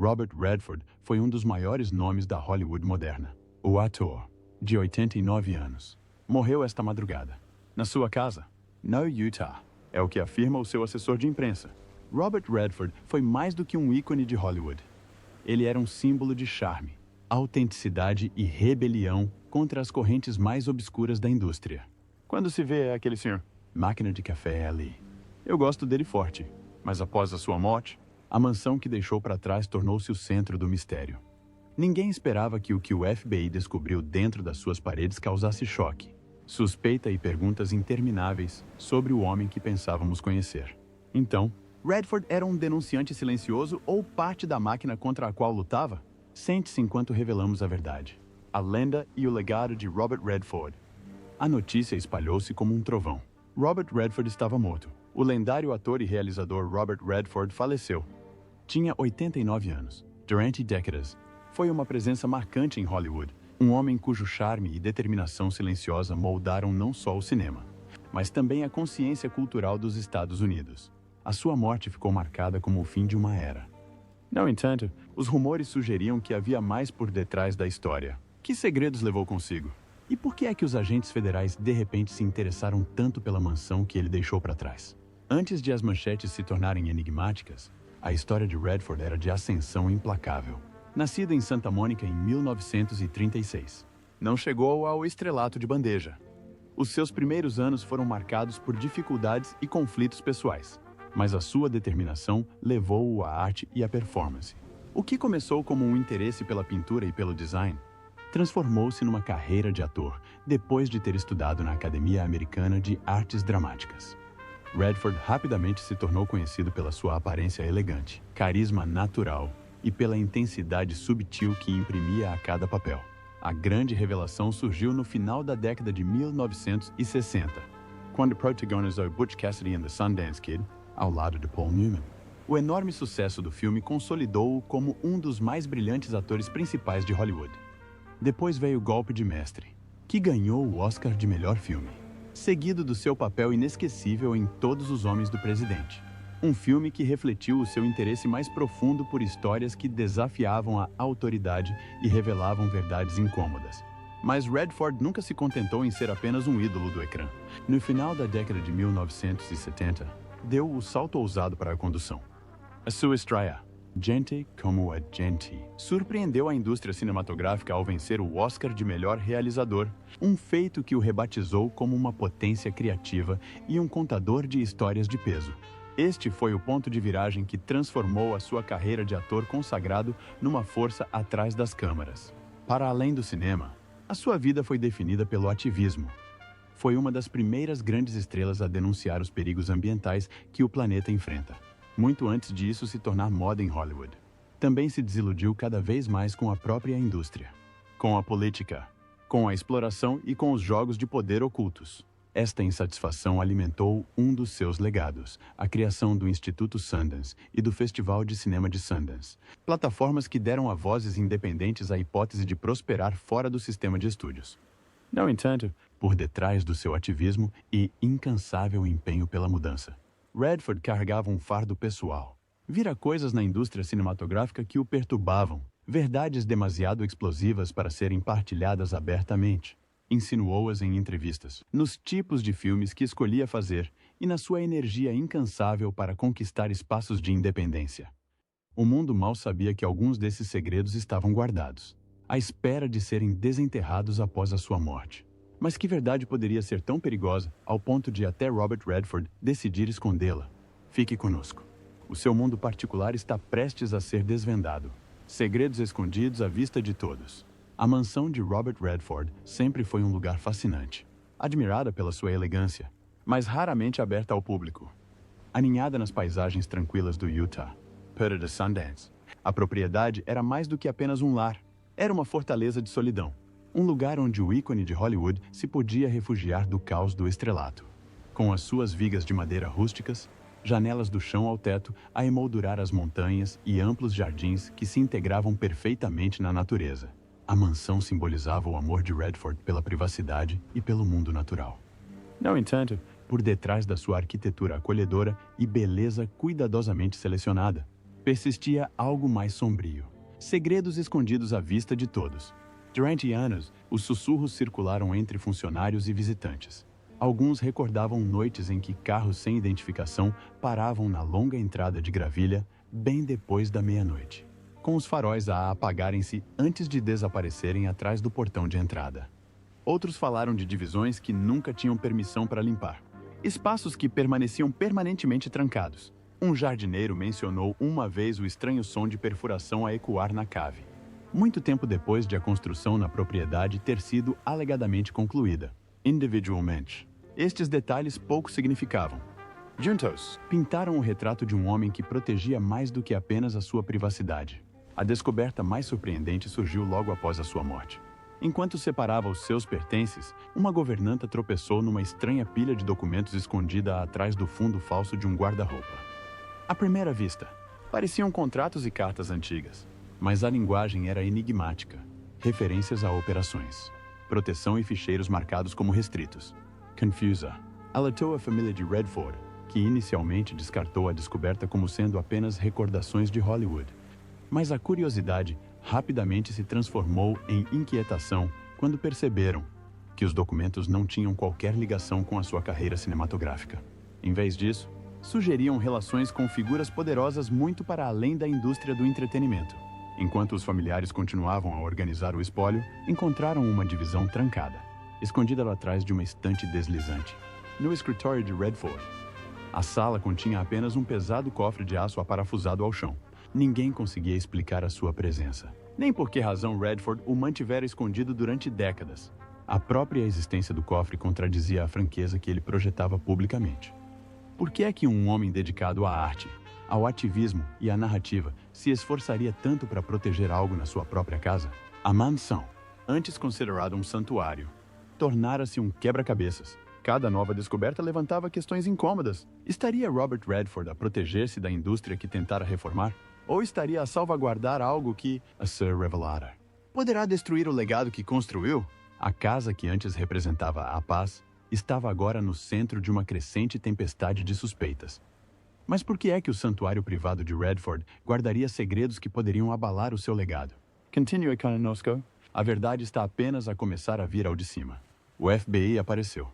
Robert Redford foi um dos maiores nomes da Hollywood moderna. O ator, de 89 anos, morreu esta madrugada, na sua casa, no Utah. É o que afirma o seu assessor de imprensa. Robert Redford foi mais do que um ícone de Hollywood. Ele era um símbolo de charme, autenticidade e rebelião contra as correntes mais obscuras da indústria. Quando se vê aquele senhor, máquina de café é ali. Eu gosto dele forte, mas após a sua morte, a mansão que deixou para trás tornou-se o centro do mistério. Ninguém esperava que o FBI descobriu dentro das suas paredes causasse choque, suspeita e perguntas intermináveis sobre o homem que pensávamos conhecer. Então, Redford era um denunciante silencioso ou parte da máquina contra a qual lutava? Sente-se enquanto revelamos a verdade. A lenda e o legado de Robert Redford. A notícia espalhou-se como um trovão. Robert Redford estava morto. O lendário ator e realizador Robert Redford faleceu. Tinha 89 anos. Durante décadas, foi uma presença marcante em Hollywood, um homem cujo charme e determinação silenciosa moldaram não só o cinema, mas também a consciência cultural dos Estados Unidos. A sua morte ficou marcada como o fim de uma era. No entanto, os rumores sugeriam que havia mais por detrás da história. Que segredos levou consigo? E por que é que os agentes federais de repente se interessaram tanto pela mansão que ele deixou para trás? Antes de as manchetes se tornarem enigmáticas, a história de Redford era de ascensão implacável. Nascido em Santa Mônica em 1936, não chegou ao estrelato de bandeja. Os seus primeiros anos foram marcados por dificuldades e conflitos pessoais, mas a sua determinação levou-o à arte e à performance. O que começou como um interesse pela pintura e pelo design, transformou-se numa carreira de ator depois de ter estudado na Academia Americana de Artes Dramáticas. Redford rapidamente se tornou conhecido pela sua aparência elegante, carisma natural e pela intensidade subtil que imprimia a cada papel. A grande revelação surgiu no final da década de 1960, quando protagonizou Butch Cassidy and the Sundance Kid, ao lado de Paul Newman. O enorme sucesso do filme consolidou-o como um dos mais brilhantes atores principais de Hollywood. Depois veio Golpe de Mestre, que ganhou o Oscar de melhor filme, seguido do seu papel inesquecível em Todos os Homens do Presidente. Um filme que refletiu o seu interesse mais profundo por histórias que desafiavam a autoridade e revelavam verdades incômodas. Mas Redford nunca se contentou em ser apenas um ídolo do ecrã. No final da década de 1970, deu o salto ousado para a condução. A sua estreia, Gente como a Gente, surpreendeu a indústria cinematográfica ao vencer o Oscar de melhor realizador, um feito que o rebatizou como uma potência criativa e um contador de histórias de peso. Este foi o ponto de viragem que transformou a sua carreira de ator consagrado numa força atrás das câmaras. Para além do cinema, a sua vida foi definida pelo ativismo. Foi uma das primeiras grandes estrelas a denunciar os perigos ambientais que o planeta enfrenta, muito antes de isso se tornar moda em Hollywood. Também se desiludiu cada vez mais com a própria indústria, com a política, com a exploração e com os jogos de poder ocultos. Esta insatisfação alimentou um dos seus legados, a criação do Instituto Sundance e do Festival de Cinema de Sundance, plataformas que deram a vozes independentes à hipótese de prosperar fora do sistema de estúdios. No entanto, por detrás do seu ativismo e incansável empenho pela mudança, Redford carregava um fardo pessoal. Vira coisas na indústria cinematográfica que o perturbavam, verdades demasiado explosivas para serem partilhadas abertamente. Insinuou-as em entrevistas, nos tipos de filmes que escolhia fazer e na sua energia incansável para conquistar espaços de independência. O mundo mal sabia que alguns desses segredos estavam guardados, à espera de serem desenterrados após a sua morte. Mas que verdade poderia ser tão perigosa ao ponto de até Robert Redford decidir escondê-la? Fique conosco. O seu mundo particular está prestes a ser desvendado. Segredos escondidos à vista de todos. A mansão de Robert Redford sempre foi um lugar fascinante, admirada pela sua elegância, mas raramente aberta ao público. Aninhada nas paisagens tranquilas do Utah, perto de Sundance, a propriedade era mais do que apenas um lar. Era uma fortaleza de solidão, um lugar onde o ícone de Hollywood se podia refugiar do caos do estrelato. Com as suas vigas de madeira rústicas, janelas do chão ao teto a emoldurar as montanhas e amplos jardins que se integravam perfeitamente na natureza. A mansão simbolizava o amor de Redford pela privacidade e pelo mundo natural. No entanto, por detrás da sua arquitetura acolhedora e beleza cuidadosamente selecionada, persistia algo mais sombrio. Segredos escondidos à vista de todos. Durante anos, os sussurros circularam entre funcionários e visitantes. Alguns recordavam noites em que carros sem identificação paravam na longa entrada de Gravilha bem depois da meia-noite, com os faróis a apagarem-se antes de desaparecerem atrás do portão de entrada. Outros falaram de divisões que nunca tinham permissão para limpar. Espaços que permaneciam permanentemente trancados. Um jardineiro mencionou uma vez o estranho som de perfuração a ecoar na cave, muito tempo depois de a construção na propriedade ter sido alegadamente concluída. Individualmente, estes detalhes pouco significavam. Juntos, pintaram o retrato de um homem que protegia mais do que apenas a sua privacidade. A descoberta mais surpreendente surgiu logo após a sua morte. Enquanto separava os seus pertences, uma governanta tropeçou numa estranha pilha de documentos escondida atrás do fundo falso de um guarda-roupa. À primeira vista, pareciam contratos e cartas antigas, mas a linguagem era enigmática. Referências a operações, proteção e ficheiros marcados como restritos. Confusa, alertou a família de Redford, que inicialmente descartou a descoberta como sendo apenas recordações de Hollywood. Mas a curiosidade rapidamente se transformou em inquietação quando perceberam que os documentos não tinham qualquer ligação com a sua carreira cinematográfica. Em vez disso, sugeriam relações com figuras poderosas muito para além da indústria do entretenimento. Enquanto os familiares continuavam a organizar o espólio, encontraram uma divisão trancada, escondida lá atrás de uma estante deslizante, no escritório de Redford. A sala continha apenas um pesado cofre de aço aparafusado ao chão. Ninguém conseguia explicar a sua presença, nem por que razão Redford o mantivera escondido durante décadas. A própria existência do cofre contradizia a franqueza que ele projetava publicamente. Por que é que um homem dedicado à arte, ao ativismo e à narrativa se esforçaria tanto para proteger algo na sua própria casa? A mansão, antes considerada um santuário, tornara-se um quebra-cabeças. Cada nova descoberta levantava questões incômodas. Estaria Robert Redford a proteger-se da indústria que tentara reformar? Ou estaria a salvaguardar algo que a ser revelara? Poderá destruir o legado que construiu? A casa que antes representava a paz estava agora no centro de uma crescente tempestade de suspeitas. Mas por que é que o santuário privado de Redford guardaria segredos que poderiam abalar o seu legado? Continue conosco. A verdade está apenas a começar a vir ao de cima. O FBI apareceu.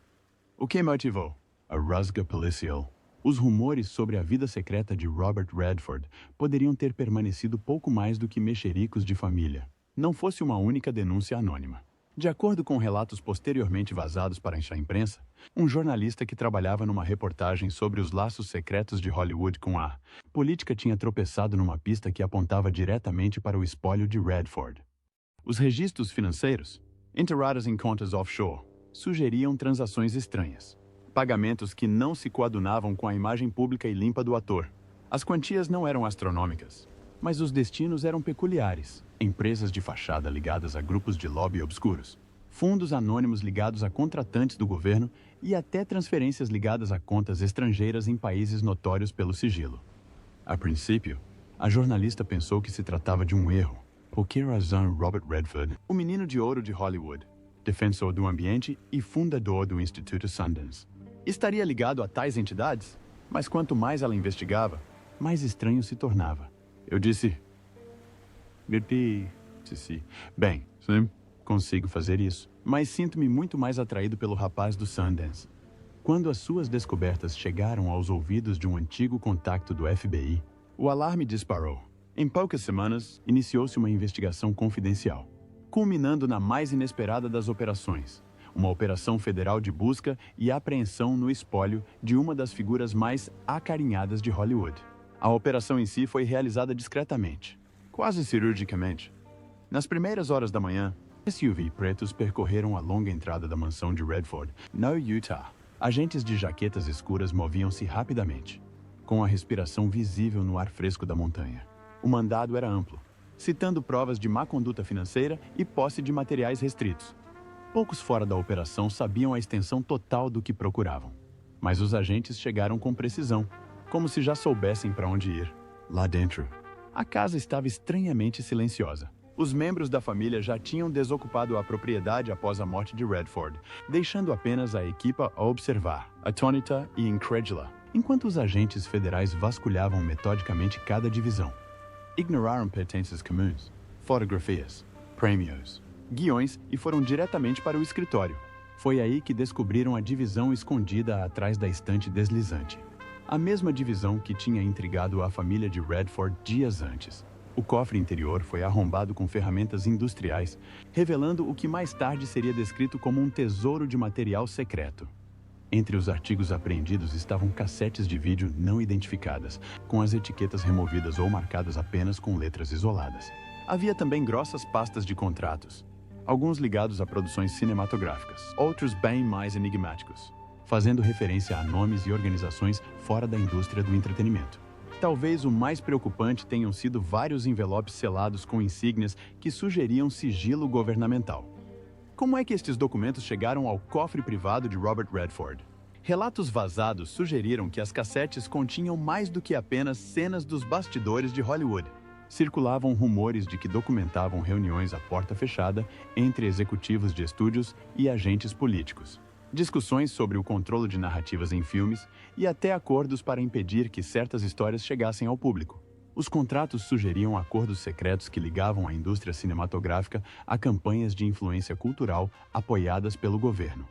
O que motivou a rasga policial? Os rumores sobre a vida secreta de Robert Redford poderiam ter permanecido pouco mais do que mexericos de família, não fosse uma única denúncia anônima. De acordo com relatos posteriormente vazados para a imprensa, um jornalista que trabalhava numa reportagem sobre os laços secretos de Hollywood com a política tinha tropeçado numa pista que apontava diretamente para o espólio de Redford. Os registros financeiros, enterrados em contas offshore, sugeriam transações estranhas. Pagamentos que não se coadunavam com a imagem pública e limpa do ator. As quantias não eram astronômicas, mas os destinos eram peculiares. Empresas de fachada ligadas a grupos de lobby obscuros, fundos anônimos ligados a contratantes do governo e até transferências ligadas a contas estrangeiras em países notórios pelo sigilo. A princípio, a jornalista pensou que se tratava de um erro. Por que razão Robert Redford, o menino de ouro de Hollywood, defensor do ambiente e fundador do Instituto Sundance, estaria ligado a tais entidades? Mas quanto mais ela investigava, mais estranho se tornava. Eu disse... Bem, sim, consigo fazer isso, mas sinto-me muito mais atraído pelo rapaz do Sundance. Quando as suas descobertas chegaram aos ouvidos de um antigo contacto do FBI, o alarme disparou. Em poucas semanas, iniciou-se uma investigação confidencial, culminando na mais inesperada das operações, uma operação federal de busca e apreensão no espólio de uma das figuras mais acarinhadas de Hollywood. A operação em si foi realizada discretamente, quase cirurgicamente. Nas primeiras horas da manhã, SUV pretos percorreram a longa entrada da mansão de Redford, no Utah. Agentes de jaquetas escuras moviam-se rapidamente, com a respiração visível no ar fresco da montanha. O mandado era amplo, citando provas de má conduta financeira e posse de materiais restritos. Poucos fora da operação sabiam a extensão total do que procuravam, mas os agentes chegaram com precisão, como se já soubessem para onde ir. Lá dentro, a casa estava estranhamente silenciosa. Os membros da família já tinham desocupado a propriedade após a morte de Redford, deixando apenas a equipa a observar, atônita e incrédula, enquanto os agentes federais vasculhavam metodicamente cada divisão. ignoraram pertences comuns, fotografias, prêmios, guiões e foram diretamente para o escritório. Foi aí que descobriram a divisão escondida atrás da estante deslizante. A mesma divisão que tinha intrigado a família de Redford dias antes. O cofre interior foi arrombado com ferramentas industriais, revelando o que mais tarde seria descrito como um tesouro de material secreto. Entre os artigos apreendidos estavam cassetes de vídeo não identificadas, com as etiquetas removidas ou marcadas apenas com letras isoladas. Havia também grossas pastas de contratos, alguns ligados a produções cinematográficas, outros bem mais enigmáticos, fazendo referência a nomes e organizações fora da indústria do entretenimento. Talvez o mais preocupante tenham sido vários envelopes selados com insígnias que sugeriam sigilo governamental. Como é que estes documentos chegaram ao cofre privado de Robert Redford? Relatos vazados sugeriram que as cassetes continham mais do que apenas cenas dos bastidores de Hollywood. Circulavam rumores de que documentavam reuniões à porta fechada entre executivos de estúdios e agentes políticos, discussões sobre o controle de narrativas em filmes e até acordos para impedir que certas histórias chegassem ao público. Os contratos sugeriam acordos secretos que ligavam a indústria cinematográfica a campanhas de influência cultural apoiadas pelo governo.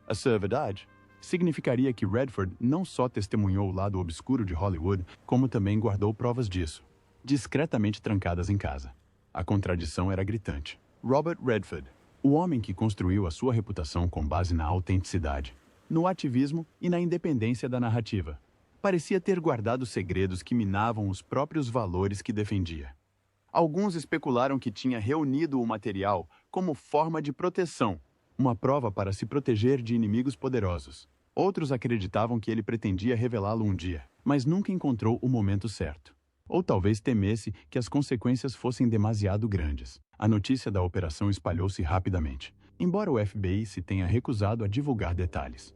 A ser verdade significaria que Redford não só testemunhou o lado obscuro de Hollywood, como também guardou provas disso, discretamente trancadas em casa. A contradição era gritante. Robert Redford, o homem que construiu a sua reputação com base na autenticidade, no ativismo e na independência da narrativa, parecia ter guardado segredos que minavam os próprios valores que defendia. Alguns especularam que tinha reunido o material como forma de proteção, uma prova para se proteger de inimigos poderosos. Outros acreditavam que ele pretendia revelá-lo um dia, mas nunca encontrou o momento certo. Ou talvez temesse que as consequências fossem demasiado grandes. A notícia da operação espalhou-se rapidamente, embora o FBI se tenha recusado a divulgar detalhes.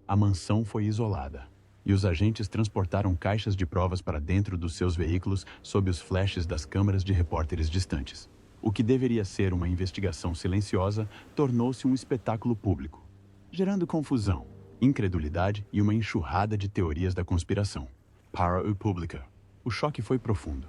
A mansão foi isolada, e os agentes transportaram caixas de provas para dentro dos seus veículos sob os flashes das câmeras de repórteres distantes. O que deveria ser uma investigação silenciosa tornou-se um espetáculo público, gerando confusão, incredulidade e uma enxurrada de teorias da conspiração. Para o público, o choque foi profundo.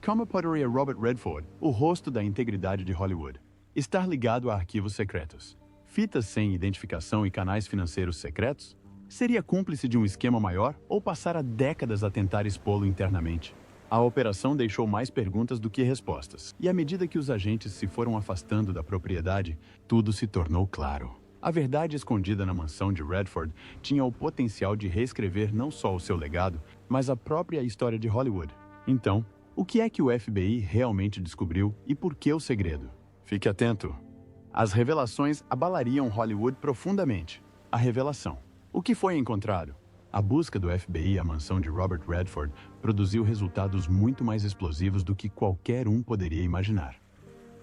Como poderia Robert Redford, o rosto da integridade de Hollywood, estar ligado a arquivos secretos, fitas sem identificação e canais financeiros secretos? Seria cúmplice de um esquema maior ou passara décadas a tentar expô-lo internamente? A operação deixou mais perguntas do que respostas, e à medida que os agentes se foram afastando da propriedade, tudo se tornou claro. A verdade escondida na mansão de Redford tinha o potencial de reescrever não só o seu legado, mas a própria história de Hollywood. Então, o que é que o FBI realmente descobriu e por que o segredo? Fique atento. As revelações abalariam Hollywood profundamente. A revelação. O que foi encontrado? A busca do FBI à mansão de Robert Redford produziu resultados muito mais explosivos do que qualquer um poderia imaginar.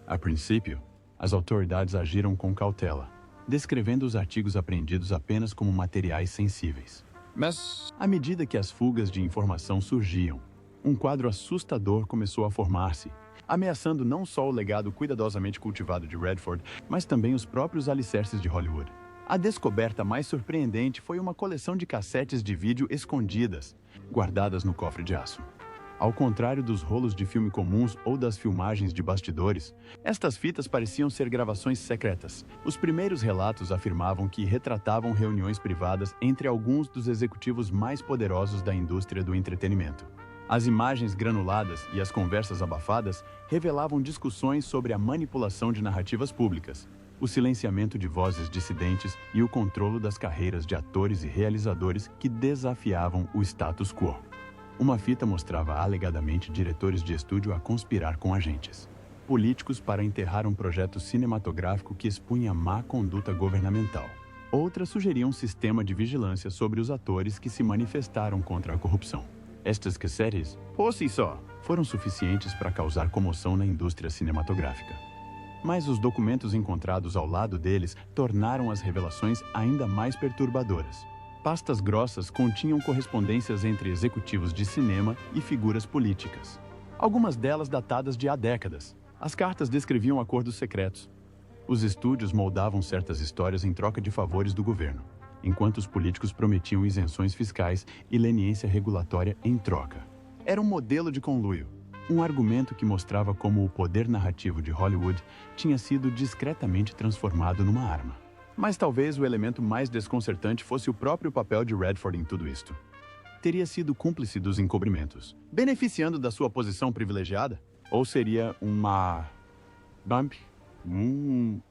A princípio, as autoridades agiram com cautela, descrevendo os artigos apreendidos apenas como materiais sensíveis. Mas, à medida que as fugas de informação surgiam, um quadro assustador começou a formar-se, ameaçando não só o legado cuidadosamente cultivado de Redford, mas também os próprios alicerces de Hollywood. A descoberta mais surpreendente foi uma coleção de cassetes de vídeo escondidas, guardadas no cofre de aço. Ao contrário dos rolos de filme comuns ou das filmagens de bastidores, estas fitas pareciam ser gravações secretas. Os primeiros relatos afirmavam que retratavam reuniões privadas entre alguns dos executivos mais poderosos da indústria do entretenimento. As imagens granuladas e as conversas abafadas revelavam discussões sobre a manipulação de narrativas públicas, o silenciamento de vozes dissidentes e o controle das carreiras de atores e realizadores que desafiavam o status quo. Uma fita mostrava alegadamente diretores de estúdio a conspirar com agentes, políticos para enterrar um projeto cinematográfico que expunha má conduta governamental. Outra sugeria um sistema de vigilância sobre os atores que se manifestaram contra a corrupção. Estas cassetes, por si só, foram suficientes para causar comoção na indústria cinematográfica. Mas os documentos encontrados ao lado deles tornaram as revelações ainda mais perturbadoras. Pastas grossas continham correspondências entre executivos de cinema e figuras políticas. Algumas delas datadas de há décadas. As cartas descreviam acordos secretos. Os estúdios moldavam certas histórias em troca de favores do governo, enquanto os políticos prometiam isenções fiscais e leniência regulatória em troca. Era um modelo de conluio. Um argumento que mostrava como o poder narrativo de Hollywood tinha sido discretamente transformado numa arma. Mas talvez o elemento mais desconcertante fosse o próprio papel de Redford em tudo isto. Teria sido cúmplice dos encobrimentos, beneficiando da sua posição privilegiada? Ou seria um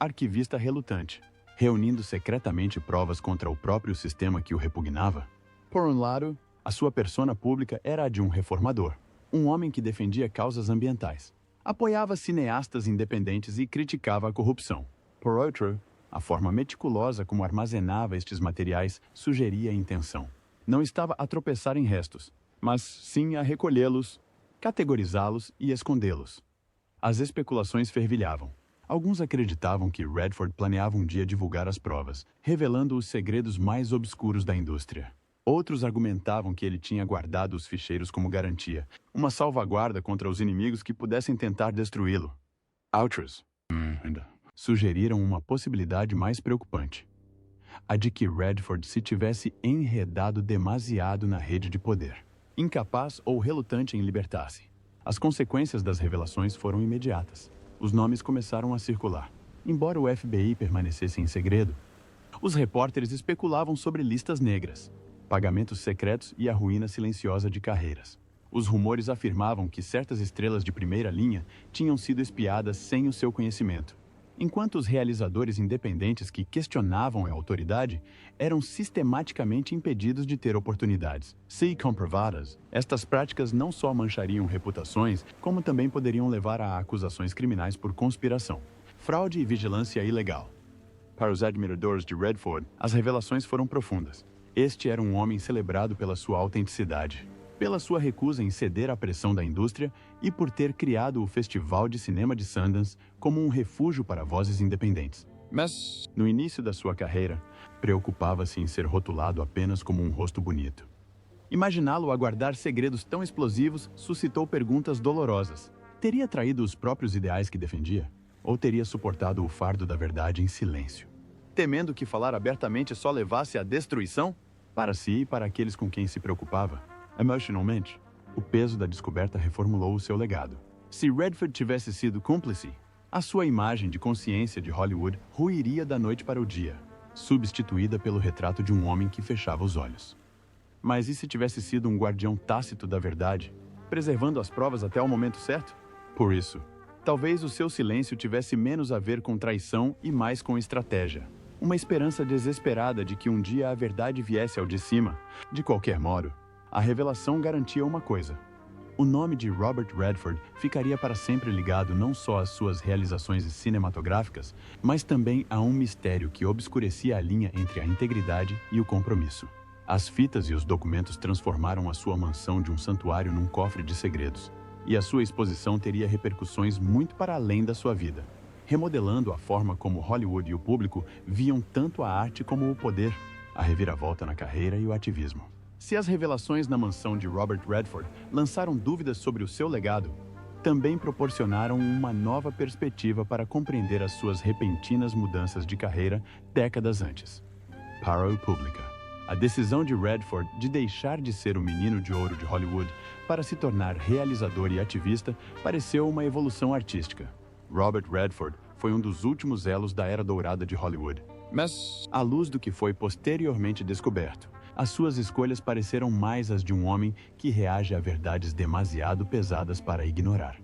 arquivista relutante, reunindo secretamente provas contra o próprio sistema que o repugnava? Por um lado, a sua persona pública era a de um reformador, um homem que defendia causas ambientais, apoiava cineastas independentes e criticava a corrupção. Por outro, a forma meticulosa como armazenava estes materiais sugeria a intenção. Não estava a tropeçar em restos, mas sim a recolhê-los, categorizá-los e escondê-los. As especulações fervilhavam. Alguns acreditavam que Redford planeava um dia divulgar as provas, revelando os segredos mais obscuros da indústria. Outros argumentavam que ele tinha guardado os ficheiros como garantia, uma salvaguarda contra os inimigos que pudessem tentar destruí-lo. Outros sugeriram uma possibilidade mais preocupante: a de que Redford se tivesse enredado demasiado na rede de poder, incapaz ou relutante em libertar-se. As consequências das revelações foram imediatas. Os nomes começaram a circular. Embora o FBI permanecesse em segredo, os repórteres especulavam sobre listas negras, pagamentos secretos e a ruína silenciosa de carreiras. Os rumores afirmavam que certas estrelas de primeira linha tinham sido espiadas sem o seu conhecimento, enquanto os realizadores independentes que questionavam a autoridade eram sistematicamente impedidos de ter oportunidades. Se comprovadas, estas práticas não só manchariam reputações, como também poderiam levar a acusações criminais por conspiração, fraude e vigilância ilegal. Para os admiradores de Redford, as revelações foram profundas. Este era um homem celebrado pela sua autenticidade, pela sua recusa em ceder à pressão da indústria e por ter criado o Festival de Cinema de Sundance como um refúgio para vozes independentes. Mas, no início da sua carreira, preocupava-se em ser rotulado apenas como um rosto bonito. Imaginá-lo a guardar segredos tão explosivos suscitou perguntas dolorosas. Teria traído os próprios ideais que defendia? Ou teria suportado o fardo da verdade em silêncio, temendo que falar abertamente só levasse à destruição? Para si e para aqueles com quem se preocupava, emocionalmente, o peso da descoberta reformulou o seu legado. Se Redford tivesse sido cúmplice, a sua imagem de consciência de Hollywood ruiria da noite para o dia, substituída pelo retrato de um homem que fechava os olhos. Mas e se tivesse sido um guardião tácito da verdade, preservando as provas até o momento certo? Por isso, talvez o seu silêncio tivesse menos a ver com traição e mais com estratégia. Uma esperança desesperada de que um dia a verdade viesse ao de cima. De qualquer modo, a revelação garantia uma coisa: o nome de Robert Redford ficaria para sempre ligado não só às suas realizações cinematográficas, mas também a um mistério que obscurecia a linha entre a integridade e o compromisso. As fitas e os documentos transformaram a sua mansão de um santuário num cofre de segredos, e a sua exposição teria repercussões muito para além da sua vida, remodelando a forma como Hollywood e o público viam tanto a arte como o poder, a reviravolta na carreira e o ativismo. Se as revelações na mansão de Robert Redford lançaram dúvidas sobre o seu legado, também proporcionaram uma nova perspectiva para compreender as suas repentinas mudanças de carreira décadas antes. Para o público, a decisão de Redford de deixar de ser o menino de ouro de Hollywood para se tornar realizador e ativista pareceu uma evolução artística. Robert Redford foi um dos últimos elos da era dourada de Hollywood. Mas, à luz do que foi posteriormente descoberto, as suas escolhas pareceram mais as de um homem que reage a verdades demasiado pesadas para ignorar.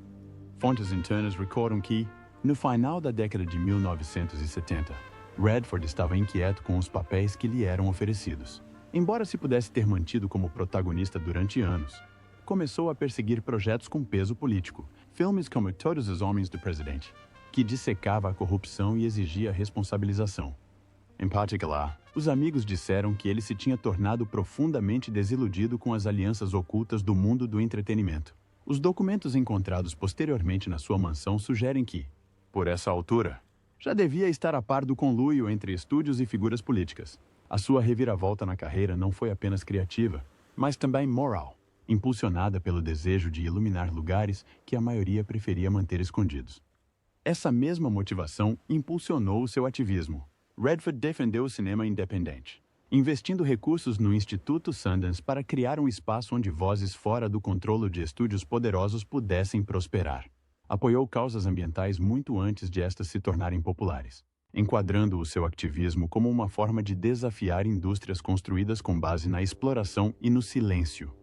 Fontes internas recordam que, no final da década de 1970, Redford estava inquieto com os papéis que lhe eram oferecidos. Embora se pudesse ter mantido como protagonista durante anos, começou a perseguir projetos com peso político, filmes como Todos os Homens do Presidente, que dissecava a corrupção e exigia responsabilização. Em particular, os amigos disseram que ele se tinha tornado profundamente desiludido com as alianças ocultas do mundo do entretenimento. Os documentos encontrados posteriormente na sua mansão sugerem que, por essa altura, já devia estar a par do conluio entre estúdios e figuras políticas. A sua reviravolta na carreira não foi apenas criativa, mas também moral, impulsionada pelo desejo de iluminar lugares que a maioria preferia manter escondidos. Essa mesma motivação impulsionou o seu ativismo. Redford defendeu o cinema independente. investindo recursos no Instituto Sundance para criar um espaço onde vozes fora do controle de estúdios poderosos pudessem prosperar. Apoiou causas ambientais muito antes de estas se tornarem populares, enquadrando o seu ativismo como uma forma de desafiar indústrias construídas com base na exploração e no silêncio.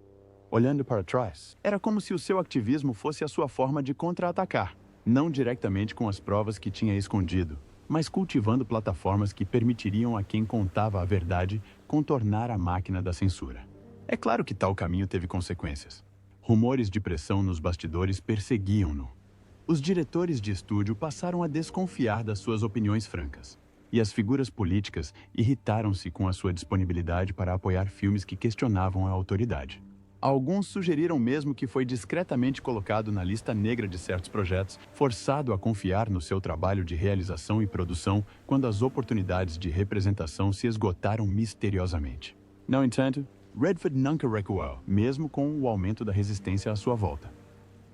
Olhando para trás, era como se o seu ativismo fosse a sua forma de contra-atacar, não diretamente com as provas que tinha escondido, mas cultivando plataformas que permitiriam a quem contava a verdade contornar a máquina da censura. É claro que tal caminho teve consequências. Rumores de pressão nos bastidores perseguiam-no. Os diretores de estúdio passaram a desconfiar das suas opiniões francas, e as figuras políticas irritaram-se com a sua disponibilidade para apoiar filmes que questionavam a autoridade. Alguns sugeriram mesmo que foi discretamente colocado na lista negra de certos projetos, forçado a confiar no seu trabalho de realização e produção quando as oportunidades de representação se esgotaram misteriosamente. No entanto, Redford nunca recuou, mesmo com o aumento da resistência à sua volta.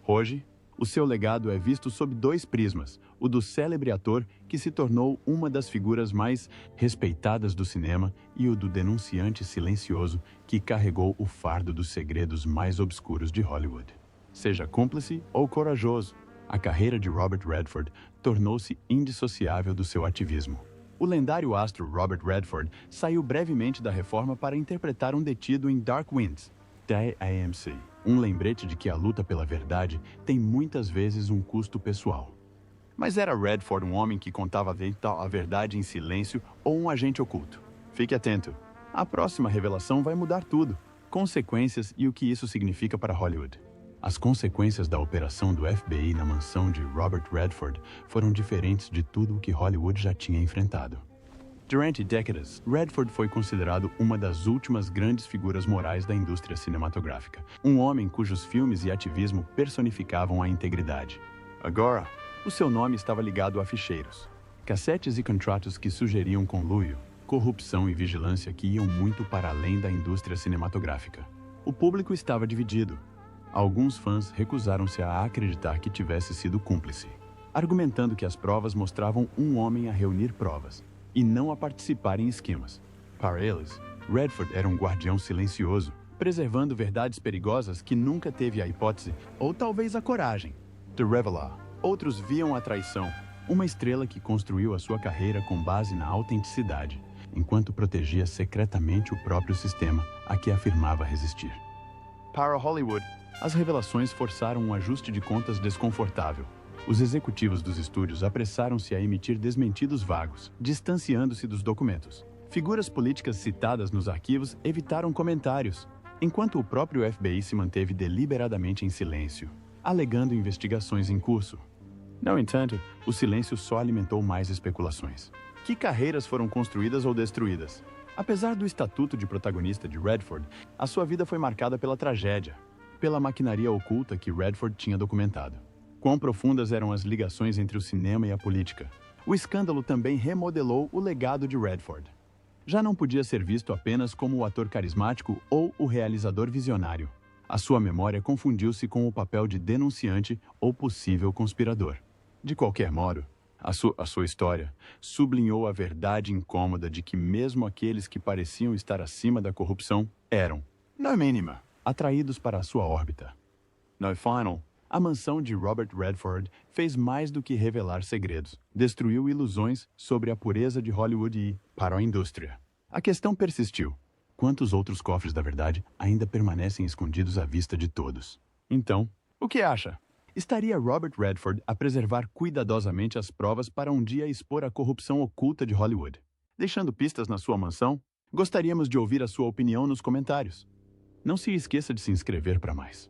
Hoje, o seu legado é visto sob dois prismas, o do célebre ator que se tornou uma das figuras mais respeitadas do cinema e o do denunciante silencioso que carregou o fardo dos segredos mais obscuros de Hollywood. Seja cúmplice ou corajoso, a carreira de Robert Redford tornou-se indissociável do seu ativismo. O lendário astro Robert Redford saiu brevemente da reforma para interpretar um detido em Dark Winds, da AMC. Um lembrete de que a luta pela verdade tem muitas vezes um custo pessoal. Mas era Redford um homem que contava a verdade em silêncio ou um agente oculto? Fique atento. A próxima revelação vai mudar tudo. Consequências e o que isso significa para Hollywood. As consequências da operação do FBI na mansão de Robert Redford foram diferentes de tudo o que Hollywood já tinha enfrentado. Durante décadas, Redford foi considerado uma das últimas grandes figuras morais da indústria cinematográfica, um homem cujos filmes e ativismo personificavam a integridade. Agora, o seu nome estava ligado a ficheiros, cassetes e contratos que sugeriam conluio, corrupção e vigilância que iam muito para além da indústria cinematográfica. O público estava dividido. Alguns fãs recusaram-se a acreditar que tivesse sido cúmplice, argumentando que as provas mostravam um homem a reunir provas e não a participar em esquemas. Para eles, Redford era um guardião silencioso, preservando verdades perigosas que nunca teve a hipótese, ou talvez a coragem, de revelar. Outros viam a traição, uma estrela que construiu a sua carreira com base na autenticidade, enquanto protegia secretamente o próprio sistema a que afirmava resistir. Para Hollywood, as revelações forçaram um ajuste de contas desconfortável. Os executivos dos estúdios apressaram-se a emitir desmentidos vagos, distanciando-se dos documentos. Figuras políticas citadas nos arquivos evitaram comentários, enquanto o próprio FBI se manteve deliberadamente em silêncio, alegando investigações em curso. No entanto, o silêncio só alimentou mais especulações. Que carreiras foram construídas ou destruídas? Apesar do estatuto de protagonista de Redford, a sua vida foi marcada pela tragédia, pela maquinaria oculta que Redford tinha documentado. Quão profundas eram as ligações entre o cinema e a política. O escândalo também remodelou o legado de Redford. Já não podia ser visto apenas como o ator carismático ou o realizador visionário. A sua memória confundiu-se com o papel de denunciante ou possível conspirador. De qualquer modo, a sua história sublinhou a verdade incômoda de que mesmo aqueles que pareciam estar acima da corrupção eram, na mínima, atraídos para a sua órbita. No final, a mansão de Robert Redford fez mais do que revelar segredos. Destruiu ilusões sobre a pureza de Hollywood e, para a indústria, a questão persistiu. Quantos outros cofres da verdade ainda permanecem escondidos à vista de todos? Então, o que acha? Estaria Robert Redford a preservar cuidadosamente as provas para um dia expor a corrupção oculta de Hollywood, deixando pistas na sua mansão? Gostaríamos de ouvir a sua opinião nos comentários. Não se esqueça de se inscrever para mais.